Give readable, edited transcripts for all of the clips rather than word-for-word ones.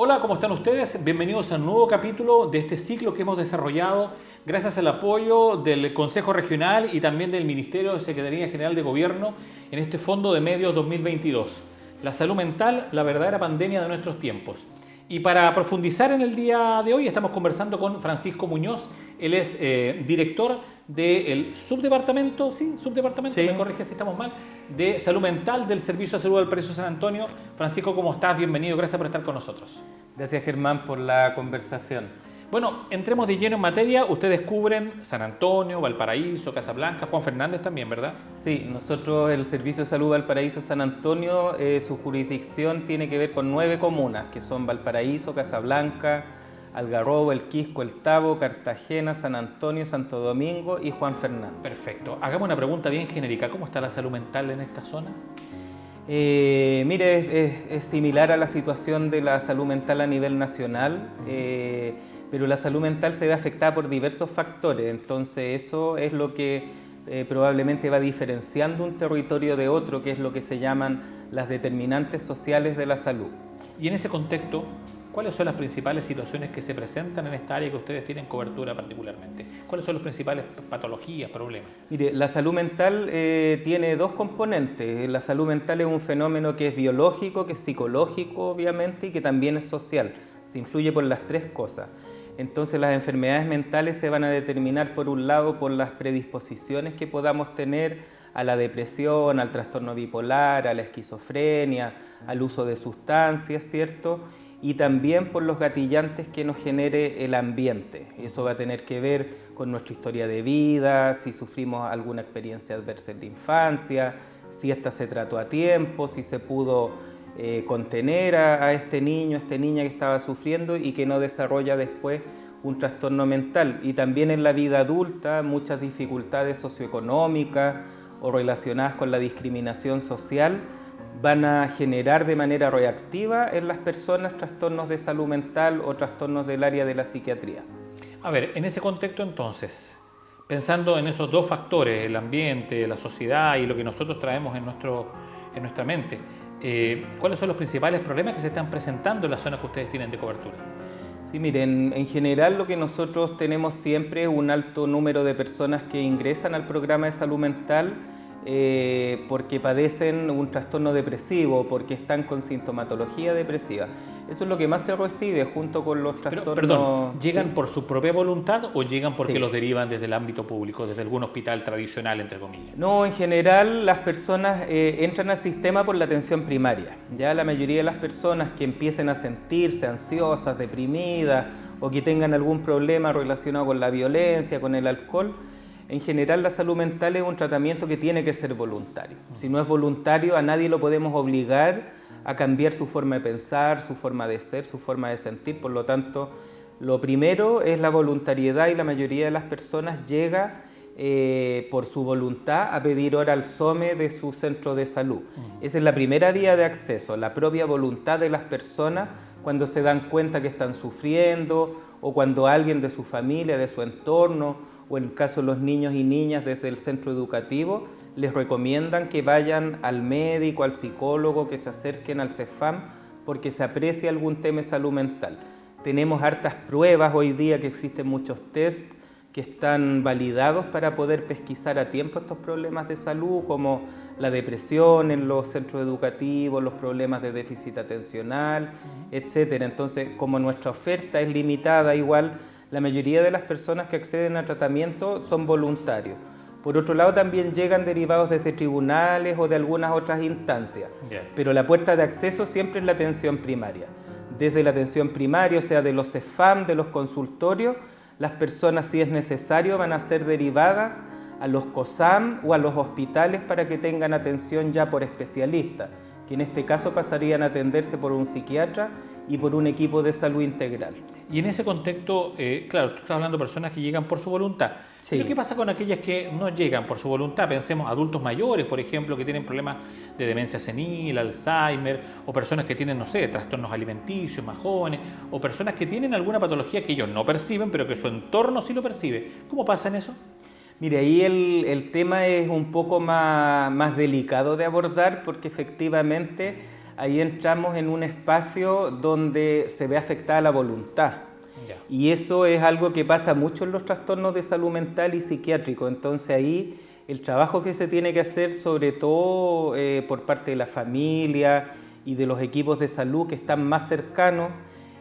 Hola, ¿cómo están ustedes? Bienvenidos a un nuevo capítulo de este ciclo que hemos desarrollado gracias al apoyo del Consejo Regional y también del Ministerio de Secretaría General de Gobierno en este Fondo de Medios 2022. La salud mental, la verdadera pandemia de nuestros tiempos. Y para profundizar en el día de hoy estamos conversando con Francisco Muñoz. Él es director del subdepartamento, Sí, me corrige si estamos mal, de salud mental del Servicio de Salud del Paraíso San Antonio. Francisco, ¿cómo estás? Bienvenido, gracias por estar con nosotros. gracias Germán por la conversación. Bueno, entremos de lleno en materia. Ustedes cubren San Antonio, Valparaíso, Casablanca, Juan Fernández también, ¿verdad? Sí, nosotros, el Servicio de Salud Valparaíso San Antonio, su jurisdicción tiene que ver con 9 comunas, que son Valparaíso, Casablanca, Algarrobo, El Quisco, El Tabo, Cartagena, San Antonio, Santo Domingo y Juan Fernández. Perfecto. Hagamos una pregunta bien genérica. ¿Cómo está la salud mental en esta zona? Mire, es similar a la situación de la salud mental a nivel nacional, pero la salud mental se ve afectada por diversos factores, entonces eso es lo que probablemente va diferenciando un territorio de otro, que es lo que se llaman las determinantes sociales de la salud. Y en ese contexto, ¿cuáles son las principales situaciones que se presentan en esta área que ustedes tienen cobertura particularmente? ¿Cuáles son las principales patologías, problemas? Mire, la salud mental tiene dos componentes. La salud mental es un fenómeno que es biológico, que es psicológico, obviamente, y que también es social. Se influye por las tres cosas. Entonces, las enfermedades mentales se van a determinar, por un lado, por las predisposiciones que podamos tener a la depresión, al trastorno bipolar, a la esquizofrenia, al uso de sustancias, ¿cierto? Y también por los gatillantes que nos genere el ambiente. Eso va a tener que ver con nuestra historia de vida, si sufrimos alguna experiencia adversa en la infancia, si esta se trató a tiempo, si se pudo contener a este niño, a esta niña que estaba sufriendo y que no desarrolla después un trastorno mental. Y también en la vida adulta muchas dificultades socioeconómicas o relacionadas con la discriminación social van a generar de manera reactiva en las personas trastornos de salud mental o trastornos del área de la psiquiatría. A ver, en ese contexto entonces, pensando en esos dos factores, el ambiente, la sociedad y lo que nosotros traemos en nuestra mente, ¿cuáles son los principales problemas que se están presentando en las zonas que ustedes tienen de cobertura? Sí, miren, en general lo que nosotros tenemos siempre es un alto número de personas que ingresan al programa de salud mental porque padecen un trastorno depresivo, porque están con sintomatología depresiva. Eso es lo que más se recibe junto con los trastornos... Perdón, ¿llegan ¿sí? por su propia voluntad o llegan porque Sí. los derivan desde el ámbito público, desde algún hospital tradicional, entre comillas? No, en general las personas entran al sistema por la atención primaria. Ya la mayoría de las personas que empiecen a sentirse ansiosas, deprimidas o que tengan algún problema relacionado con la violencia, con el alcohol, en general la salud mental es un tratamiento que tiene que ser voluntario. Si no es voluntario, a nadie lo podemos obligar a cambiar su forma de pensar, su forma de ser, su forma de sentir. Por lo tanto, lo primero es la voluntariedad y la mayoría de las personas llega por su voluntad a pedir hora al SOME de su centro de salud. Esa es la primera vía de acceso, la propia voluntad de las personas cuando se dan cuenta que están sufriendo o cuando alguien de su familia, de su entorno, o en el caso de los niños y niñas desde el centro educativo, les recomiendan que vayan al médico, al psicólogo, que se acerquen al CEFAM porque se aprecia algún tema de salud mental. Tenemos hartas pruebas hoy día, que existen muchos test que están validados para poder pesquisar a tiempo estos problemas de salud, como la depresión en los centros educativos, los problemas de déficit atencional, etc. Entonces, como nuestra oferta es limitada, igual la mayoría de las personas que acceden a tratamiento son voluntarios. Por otro lado, también llegan derivados desde tribunales o de algunas otras instancias, pero la puerta de acceso siempre es la atención primaria. Desde la atención primaria, o sea, de los CEFAM, de los consultorios, las personas, si es necesario, van a ser derivadas a los COSAM o a los hospitales para que tengan atención ya por especialistas, que en este caso pasarían a atenderse por un psiquiatra y por un equipo de salud integral. Y en ese contexto, claro, tú estás hablando de personas que llegan por su voluntad. Sí. Pero ¿qué pasa con aquellas que no llegan por su voluntad? Pensemos adultos mayores, por ejemplo, que tienen problemas de demencia senil, Alzheimer, o personas que tienen, no sé, trastornos alimenticios, más jóvenes, o personas que tienen alguna patología que ellos no perciben, pero que su entorno sí lo percibe. ¿Cómo pasa en eso? Mire, ahí el tema es un poco más delicado de abordar porque efectivamente ahí entramos en un espacio donde se ve afectada la voluntad. Y eso es algo que pasa mucho en los trastornos de salud mental y psiquiátrico. Entonces ahí el trabajo que se tiene que hacer, sobre todo por parte de la familia y de los equipos de salud que están más cercanos,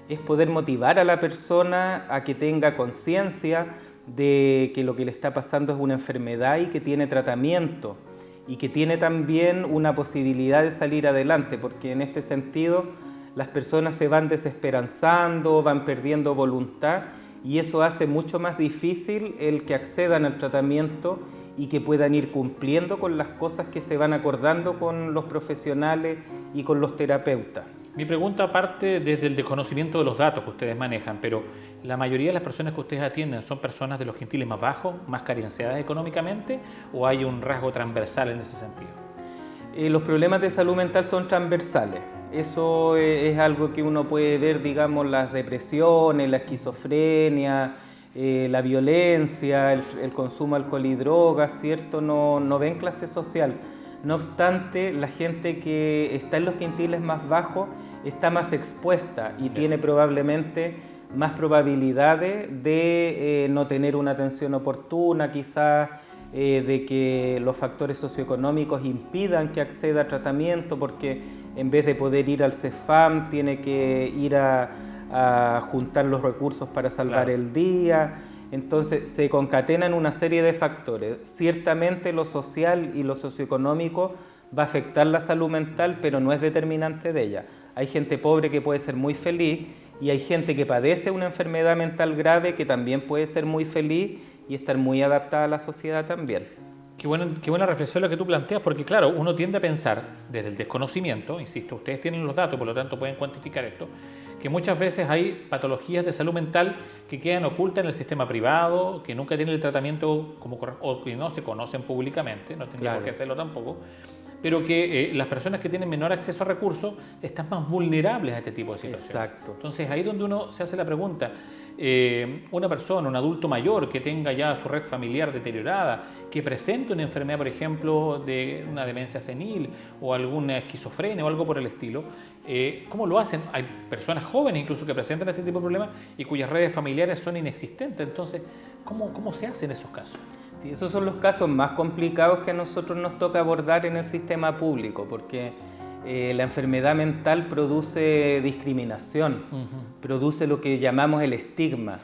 es poder motivar a la persona a que tenga conciencia de que lo que le está pasando es una enfermedad y que tiene tratamiento y que tiene también una posibilidad de salir adelante, porque en este sentido las personas se van desesperanzando, van perdiendo voluntad y eso hace mucho más difícil el que accedan al tratamiento y que puedan ir cumpliendo con las cosas que se van acordando con los profesionales y con los terapeutas. Mi pregunta parte desde el desconocimiento de los datos que ustedes manejan, pero ¿la mayoría de las personas que ustedes atienden son personas de los quintiles más bajos, más carenciadas económicamente, o hay un rasgo transversal en ese sentido? Los problemas de salud mental son transversales. Eso es algo que uno puede ver, digamos, las depresiones, la esquizofrenia, la violencia, el consumo de alcohol y drogas, ¿cierto? No ven clase social. No obstante, la gente que está en los quintiles más bajos está más expuesta y tiene probablemente más probabilidades de no tener una atención oportuna, quizás de que los factores socioeconómicos impidan que acceda a tratamiento, porque en vez de poder ir al CEFAM tiene que ir a juntar los recursos para salvar el día. Entonces se concatenan una serie de factores. Ciertamente lo social y lo socioeconómico va a afectar la salud mental, pero no es determinante de ella. Hay gente pobre que puede ser muy feliz y hay gente que padece una enfermedad mental grave que también puede ser muy feliz y estar muy adaptada a la sociedad también. Qué buena reflexión la que tú planteas, porque claro, uno tiende a pensar desde el desconocimiento, insisto, ustedes tienen los datos, por lo tanto pueden cuantificar esto, que muchas veces hay patologías de salud mental que quedan ocultas en el sistema privado, que nunca tienen el tratamiento o que no se conocen públicamente, no tendríamos por qué hacerlo tampoco, pero que las personas que tienen menor acceso a recursos están más vulnerables a este tipo de situaciones. Exacto. Entonces ahí es donde uno se hace la pregunta, una persona, un adulto mayor que tenga ya su red familiar deteriorada, que presente una enfermedad, por ejemplo, de una demencia senil o alguna esquizofrenia o algo por el estilo, ¿cómo lo hacen? Hay personas jóvenes incluso que presentan este tipo de problemas y cuyas redes familiares son inexistentes. Entonces, ¿cómo se hace en esos casos? Sí, esos son los casos más complicados que a nosotros nos toca abordar en el sistema público, porque la enfermedad mental produce discriminación, produce lo que llamamos el estigma.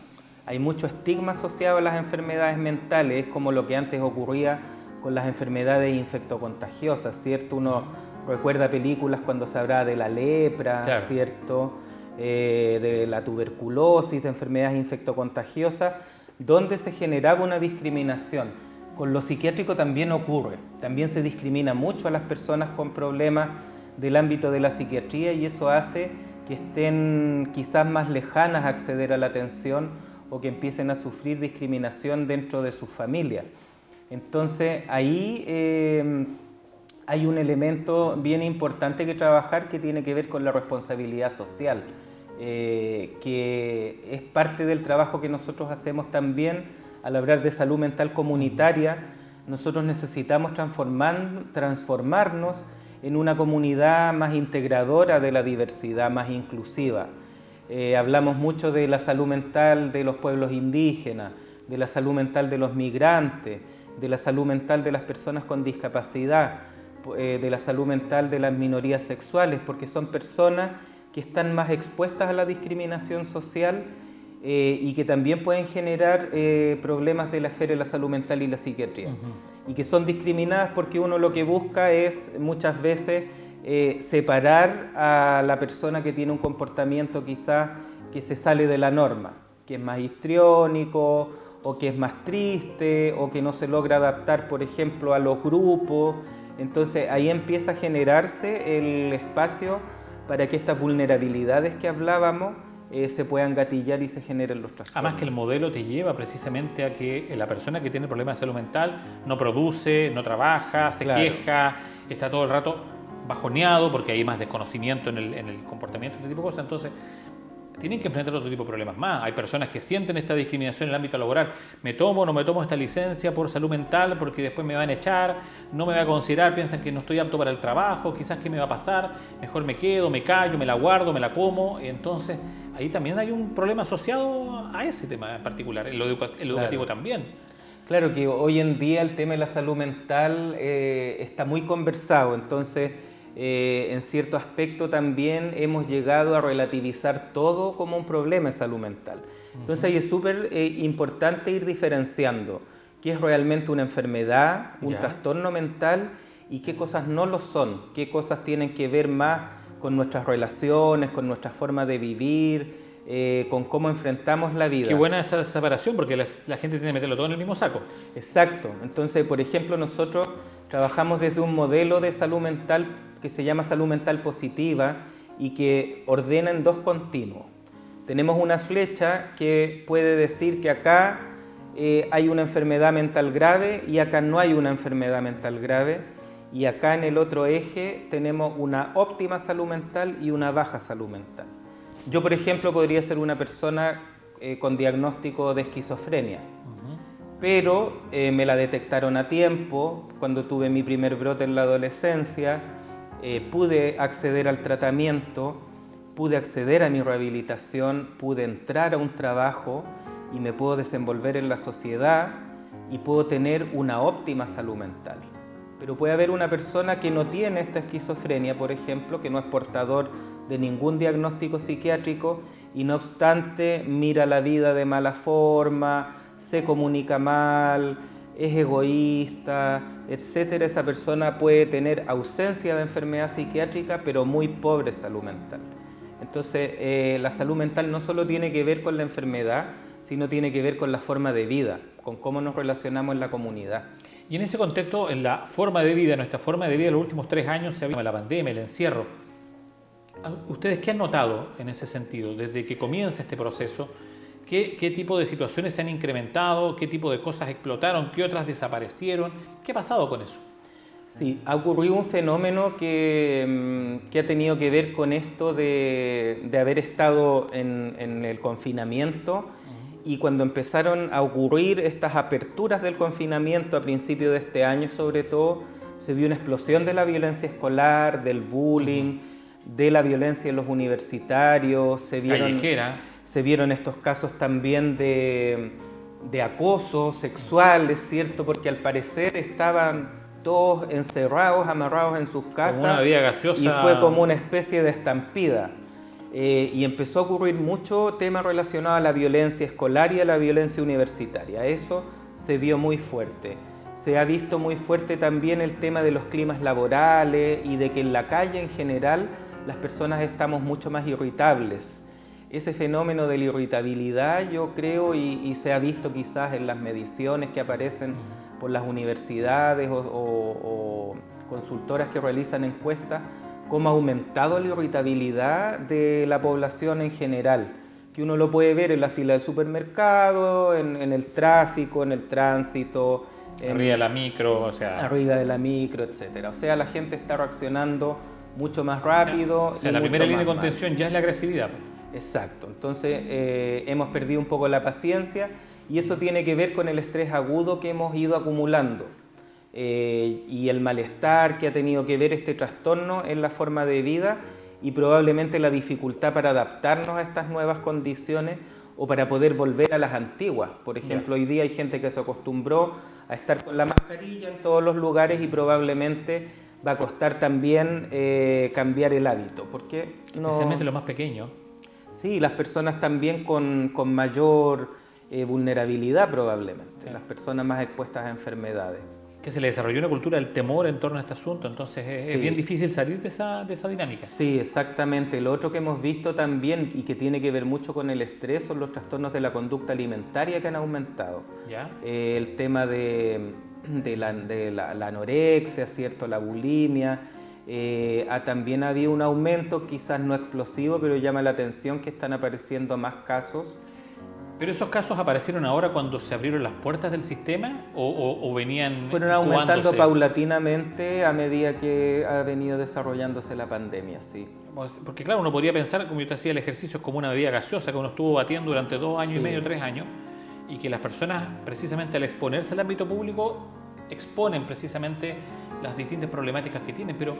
Hay mucho estigma asociado a las enfermedades mentales, es como lo que antes ocurría con las enfermedades infectocontagiosas, ¿cierto? Uno recuerda películas cuando se hablaba de la lepra, ¿cierto? De la tuberculosis, de enfermedades infectocontagiosas, donde se generaba una discriminación. Con lo psiquiátrico también ocurre, también se discrimina mucho a las personas con problemas del ámbito de la psiquiatría y eso hace que estén quizás más lejanas a acceder a la atención o que empiecen a sufrir discriminación dentro de sus familias. Entonces ahí hay un elemento bien importante que trabajar que tiene que ver con la responsabilidad social, que es parte del trabajo que nosotros hacemos también al hablar de salud mental comunitaria. Nosotros necesitamos transformarnos en una comunidad más integradora de la diversidad, más inclusiva. Hablamos mucho de la salud mental de los pueblos indígenas, de la salud mental de los migrantes, de la salud mental de las personas con discapacidad, de la salud mental de las minorías sexuales, porque son personas que están más expuestas a la discriminación social y que también pueden generar problemas de la esfera de la salud mental y la psiquiatría. Y que son discriminadas porque uno lo que busca es muchas veces separar a la persona que tiene un comportamiento quizás que se sale de la norma, que es más histriónico o que es más triste o que no se logra adaptar, por ejemplo, a los grupos. Entonces ahí empieza a generarse el espacio para que estas vulnerabilidades que hablábamos se puedan gatillar y se generen los trastornos. Además que el modelo te lleva precisamente a que la persona que tiene problemas de salud mental no produce, no trabaja, se queja, está todo el rato bajoneado porque hay más desconocimiento en el comportamiento de este tipo de cosas. Entonces, tienen que enfrentar otro tipo de problemas más. Hay personas que sienten esta discriminación en el ámbito laboral. Me tomo o no me tomo esta licencia por salud mental porque después me van a echar, no me va a considerar, piensan que no estoy apto para el trabajo, quizás qué me va a pasar, mejor me quedo, me callo, me la guardo, me la como. Entonces, ahí también hay un problema asociado a ese tema en particular, el educativo también. Claro que hoy en día el tema de la salud mental está muy conversado, entonces en cierto aspecto también hemos llegado a relativizar todo como un problema de salud mental. Entonces ahí es súper importante ir diferenciando qué es realmente una enfermedad, un trastorno mental y qué cosas no lo son, qué cosas tienen que ver más con nuestras relaciones, con nuestra forma de vivir, con cómo enfrentamos la vida. Qué buena esa separación, porque la gente tiene que meterlo todo en el mismo saco. Exacto. Entonces, por ejemplo, nosotros trabajamos desde un modelo de salud mental que se llama salud mental positiva y que ordena en dos continuos. Tenemos una flecha que puede decir que acá hay una enfermedad mental grave y acá no hay una enfermedad mental grave, y acá en el otro eje tenemos una óptima salud mental y una baja salud mental. Yo, por ejemplo, podría ser una persona con diagnóstico de esquizofrenia, pero me la detectaron a tiempo. Cuando tuve mi primer brote en la adolescencia, pude acceder al tratamiento, pude acceder a mi rehabilitación, pude entrar a un trabajo y me puedo desenvolver en la sociedad y puedo tener una óptima salud mental. Pero puede haber una persona que no tiene esta esquizofrenia, por ejemplo, que no es portador de ningún diagnóstico psiquiátrico y no obstante mira la vida de mala forma, se comunica mal, es egoísta, etcétera. Esa persona puede tener ausencia de enfermedad psiquiátrica, pero muy pobre salud mental. Entonces, la salud mental no solo tiene que ver con la enfermedad, sino tiene que ver con la forma de vida, con cómo nos relacionamos en la comunidad. Y en ese contexto, en la forma de vida, nuestra forma de vida en los últimos 3 años se ha visto la pandemia, el encierro. ¿Ustedes qué han notado en ese sentido desde que comienza este proceso? ¿Qué tipo de situaciones se han incrementado? ¿Qué tipo de cosas explotaron? ¿Qué otras desaparecieron? ¿Qué ha pasado con eso? Sí, ha ocurrido un fenómeno que ha tenido que ver con esto de haber estado en el confinamiento, y cuando empezaron a ocurrir estas aperturas del confinamiento a principios de este año sobre todo, se vio una explosión de la violencia escolar, del bullying, de la violencia en los universitarios, se vieron estos casos también de acoso sexual, es cierto, porque al parecer estaban todos encerrados, amarrados en sus casas, como una bebida gaseosa. Y fue como una especie de estampida. Y empezó a ocurrir mucho tema relacionado a la violencia escolar y a la violencia universitaria. Eso se vio muy fuerte. Se ha visto muy fuerte también el tema de los climas laborales y de que en la calle en general las personas estamos mucho más irritables. Ese fenómeno de la irritabilidad, yo creo, y se ha visto quizás en las mediciones que aparecen por las universidades o consultoras que realizan encuestas, cómo ha aumentado la irritabilidad de la población en general, que uno lo puede ver en la fila del supermercado, en el tráfico, en el tránsito, arriba de la micro, arriba de la micro, etcétera. O sea, la gente está reaccionando mucho más rápido. O sea, la primera línea de contención ya es la agresividad. Exacto. Entonces, hemos perdido un poco la paciencia y eso tiene que ver con el estrés agudo que hemos ido acumulando. Y el malestar que ha tenido que ver este trastorno en la forma de vida y probablemente la dificultad para adaptarnos a estas nuevas condiciones o para poder volver a las antiguas. Por ejemplo, hoy día hay gente que se acostumbró a estar con la mascarilla en todos los lugares y probablemente va a costar también cambiar el hábito. Porque especialmente los más pequeños. Sí, las personas también con mayor vulnerabilidad probablemente, las personas más expuestas a enfermedades. Que se le desarrolló una cultura del temor en torno a este asunto, entonces es bien difícil salir de esa dinámica. Sí, exactamente. Lo otro que hemos visto también y que tiene que ver mucho con el estrés son los trastornos de la conducta alimentaria que han aumentado. ¿Ya? El tema de la anorexia, ¿cierto? La bulimia. También había un aumento, quizás no explosivo, pero llama la atención que están apareciendo más casos ¿Pero esos casos aparecieron ahora cuando se abrieron las puertas del sistema o venían fueron aumentando incubándose? paulatinamente a medida que ha venido desarrollándose la pandemia, sí. Porque claro, uno podría pensar, como yo te hacía el ejercicio, es como una bebida gaseosa que uno estuvo batiendo durante 2 años y medio, 3 años, y que las personas, precisamente al exponerse al ámbito público, exponen precisamente las distintas problemáticas que tienen. Pero,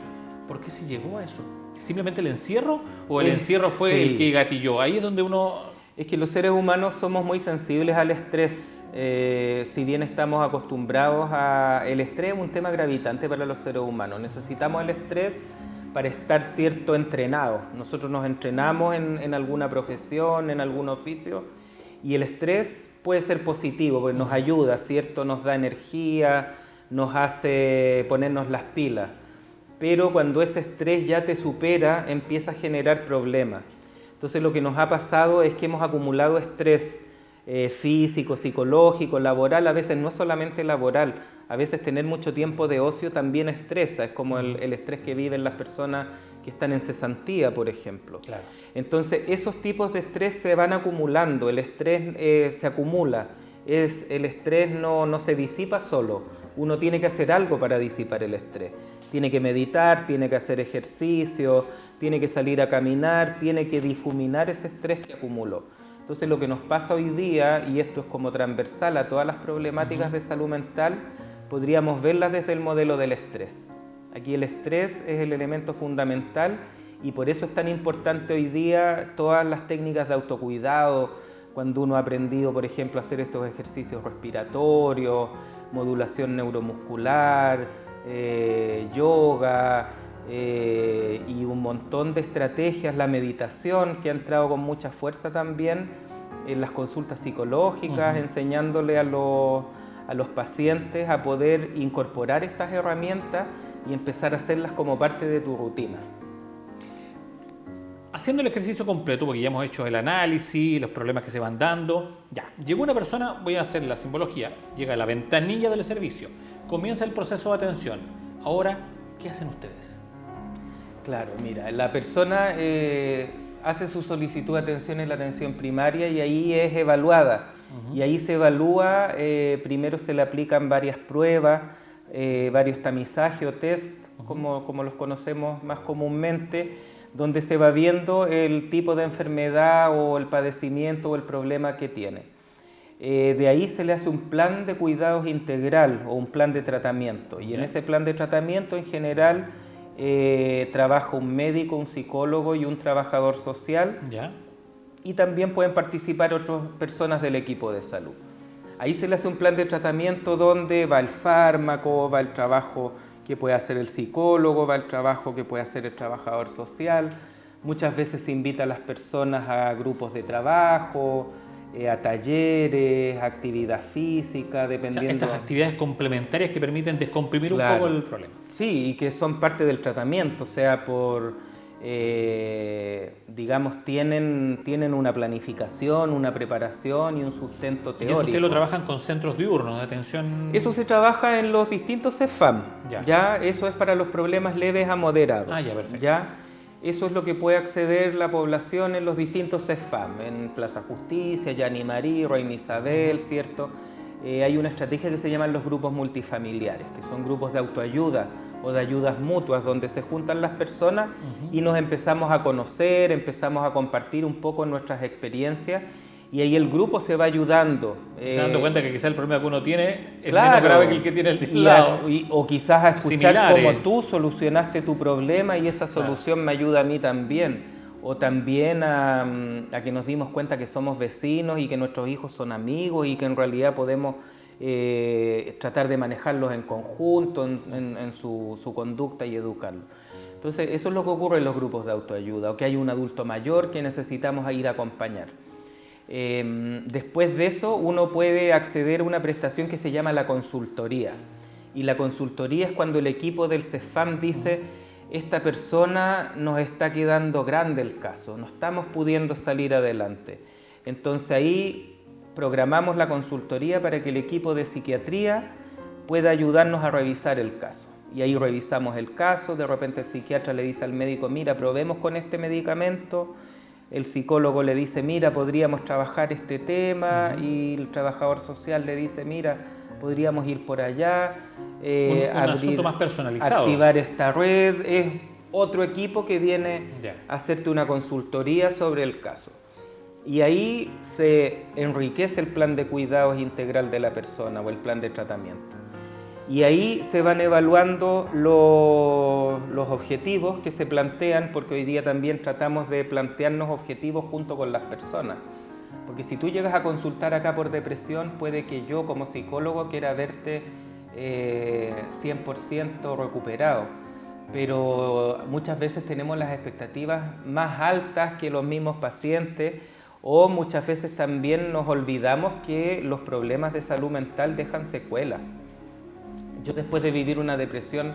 ¿por qué se llegó a eso? ¿Simplemente el encierro o el encierro fue el que gatilló? Ahí es donde uno... Es que los seres humanos somos muy sensibles al estrés. Si bien estamos acostumbrados a... El estrés es un tema gravitante para los seres humanos. Necesitamos el estrés para estar, cierto, entrenados. Nosotros nos entrenamos en alguna profesión, en algún oficio, y el estrés puede ser positivo, porque nos ayuda, ¿cierto? Nos da energía, nos hace ponernos las pilas. Pero cuando ese estrés ya te supera, empieza a generar problemas. Entonces lo que nos ha pasado es que hemos acumulado estrés físico, psicológico, laboral, a veces no solamente laboral, a veces tener mucho tiempo de ocio también estresa, es como el estrés que viven las personas que están en cesantía, por ejemplo. Claro. Entonces esos tipos de estrés se van acumulando, el estrés se acumula, el estrés no se disipa solo, uno tiene que hacer algo para disipar el estrés. Tiene que meditar, tiene que hacer ejercicio, tiene que salir a caminar, tiene que difuminar ese estrés que acumuló. Entonces lo que nos pasa hoy día, y esto es como transversal a todas las problemáticas de salud mental, podríamos verlas desde el modelo del estrés. Aquí el estrés es el elemento fundamental y por eso es tan importante hoy día todas las técnicas de autocuidado, cuando uno ha aprendido, por ejemplo, a hacer estos ejercicios respiratorios, modulación neuromuscular, yoga y un montón de estrategias, la meditación que ha entrado con mucha fuerza también en las consultas psicológicas, enseñándole a los pacientes a poder incorporar estas herramientas y empezar a hacerlas como parte de tu rutina. Haciendo el ejercicio completo, porque ya hemos hecho el análisis, los problemas que se van dando, ya, llegó una persona, voy a hacer la simbología, llega a la ventanilla del servicio, comienza el proceso de atención. Ahora, ¿qué hacen ustedes? Claro, mira, la persona hace su solicitud de atención en la atención primaria y ahí es evaluada. Y ahí se evalúa, primero se le aplican varias pruebas, varios tamizajes o test, como los conocemos más comúnmente, donde se va viendo el tipo de enfermedad o el padecimiento o el problema que tiene. De ahí se le hace un plan de cuidados integral o un plan de tratamiento. Y en ese plan de tratamiento en general trabaja un médico, un psicólogo y un trabajador social. Y también pueden participar otras personas del equipo de salud. Ahí se le hace un plan de tratamiento donde va el fármaco, va el trabajo que puede hacer el psicólogo, va el trabajo que puede hacer el trabajador social. Muchas veces se invita a las personas a grupos de trabajo, a talleres, actividad física, dependiendo... Estas actividades complementarias que permiten descomprimir un poco el problema. Sí, y que son parte del tratamiento, o sea, digamos, tienen una planificación, una preparación y un sustento teórico. ¿Y eso ustedes lo trabajan con centros diurnos de atención? Eso se trabaja en los distintos CEFAM. Ya, eso es para los problemas leves a moderados. Ah, ya, perfecto. Ya, eso es lo que puede acceder la población en los distintos CEFAM, en Plaza Justicia, Yani Marí, Reina Isabel, ¿cierto? Hay una estrategia que se llaman los grupos multifamiliares, que son grupos de autoayuda o de ayudas mutuas, donde se juntan las personas y nos empezamos a conocer, empezamos a compartir un poco nuestras experiencias y ahí el grupo se va ayudando. Se dando cuenta que quizás el problema que uno tiene es menos grave que el que tiene el de lado. O quizás a escuchar Similares. cómo tú solucionaste tu problema y esa solución me ayuda a mí también. O también a que nos dimos cuenta que somos vecinos y que nuestros hijos son amigos y que en realidad podemos tratar de manejarlos en conjunto, en su conducta y educarlos. Entonces, eso es lo que ocurre en los grupos de autoayuda, o que hay un adulto mayor que necesitamos ir a acompañar. Después de eso, uno puede acceder a una prestación que se llama la consultoría. Y la consultoría es cuando el equipo del CEFAM dice: esta persona nos está quedando grande el caso, no estamos pudiendo salir adelante. Entonces ahí programamos la consultoría para que el equipo de psiquiatría pueda ayudarnos a revisar el caso. Y ahí revisamos el caso, de repente el psiquiatra le dice al médico: mira, probemos con este medicamento, el psicólogo le dice, mira, podríamos trabajar este tema, y el trabajador social le dice, mira, podríamos ir por allá, un asunto más personalizado. Activar esta red. Es otro equipo que viene a hacerte una consultoría sobre el caso. Y ahí se enriquece el plan de cuidados integral de la persona o el plan de tratamiento. Y ahí se van evaluando los objetivos que se plantean, porque hoy día también tratamos de plantearnos objetivos junto con las personas. Porque si tú llegas a consultar acá por depresión, puede que yo como psicólogo quiera verte 100% recuperado, pero muchas veces tenemos las expectativas más altas que los mismos pacientes, o muchas veces también nos olvidamos que los problemas de salud mental dejan secuelas. Yo después de vivir una depresión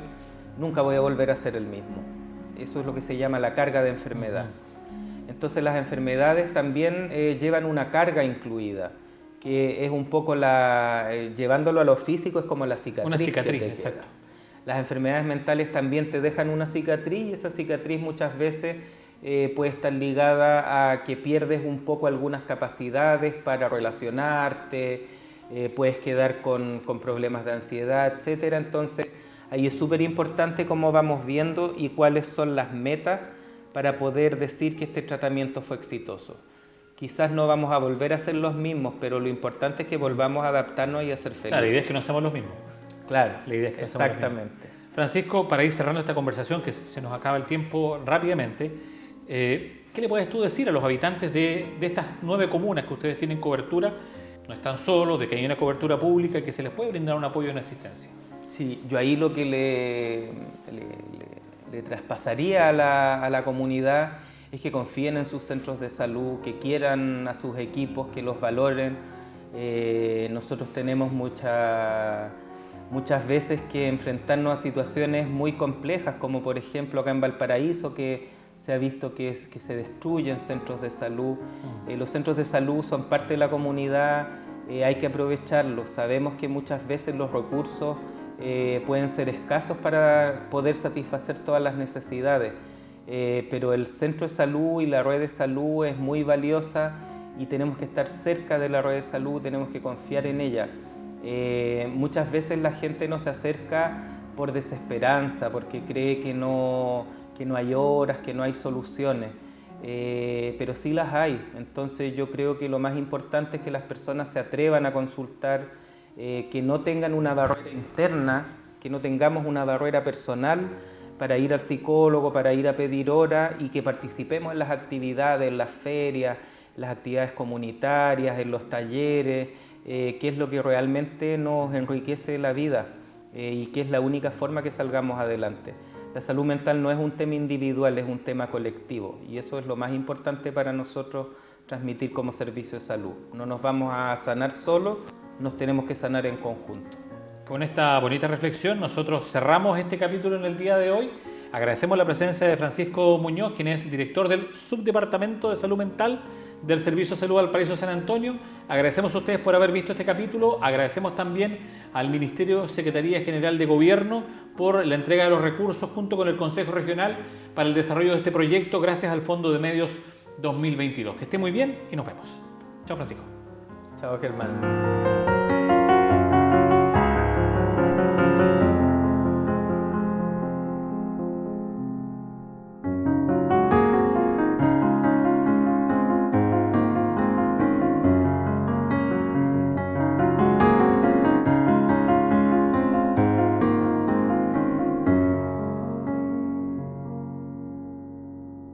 nunca voy a volver a ser el mismo. Eso es lo que se llama la carga de enfermedad. Entonces las enfermedades también llevan una carga incluida, que es un poco llevándolo a lo físico, es como la cicatriz. Una cicatriz, exacto. Las enfermedades mentales también te dejan una cicatriz, y esa cicatriz muchas veces puede estar ligada a que pierdes un poco algunas capacidades para relacionarte, puedes quedar con problemas de ansiedad, etc. Entonces ahí es súper importante cómo vamos viendo y cuáles son las metas para poder decir que este tratamiento fue exitoso. Quizás no vamos a volver a ser los mismos, pero lo importante es que volvamos a adaptarnos y a ser felices. Claro, la idea es que no seamos los mismos. Claro, la idea es que no seamos los mismos. Exactamente. Francisco, para ir cerrando esta conversación, que se nos acaba el tiempo rápidamente, ¿qué le puedes tú decir a los habitantes de estas 9 comunas que ustedes tienen cobertura? No están solos, de que hay una cobertura pública y que se les puede brindar un apoyo y una asistencia. Sí, yo ahí lo que le traspasaría a la comunidad es que confíen en sus centros de salud, que quieran a sus equipos, que los valoren. Nosotros tenemos muchas veces que enfrentarnos a situaciones muy complejas, como por ejemplo acá en Valparaíso, que se ha visto que se destruyen centros de salud. Los centros de salud son parte de la comunidad, hay que aprovecharlos. Sabemos que muchas veces los recursos pueden ser escasos para poder satisfacer todas las necesidades, pero el centro de salud y la red de salud es muy valiosa y tenemos que estar cerca de la red de salud, tenemos que confiar en ella. Muchas veces la gente no se acerca por desesperanza, porque cree que no hay horas, que no hay soluciones, pero sí las hay. Entonces yo creo que lo más importante es que las personas se atrevan a consultar, que no tengan una barrera interna, que no tengamos una barrera personal para ir al psicólogo, para ir a pedir hora, y que participemos en las actividades, en las ferias, en las actividades comunitarias, en los talleres, que es lo que realmente nos enriquece la vida y que es la única forma que salgamos adelante. La salud mental no es un tema individual, es un tema colectivo, y eso es lo más importante para nosotros transmitir como servicio de salud. No nos vamos a sanar solos, nos tenemos que sanar en conjunto. Con esta bonita reflexión nosotros cerramos este capítulo en el día de hoy. Agradecemos la presencia de Francisco Muñoz, quien es director del Subdepartamento de Salud Mental del Servicio de Salud Valparaíso San Antonio. Agradecemos a ustedes por haber visto este capítulo. Agradecemos también al Ministerio Secretaría General de Gobierno por la entrega de los recursos junto con el Consejo Regional para el desarrollo de este proyecto gracias al Fondo de Medios 2022. Que esté muy bien y nos vemos. Chao, Francisco. Chao, Germán.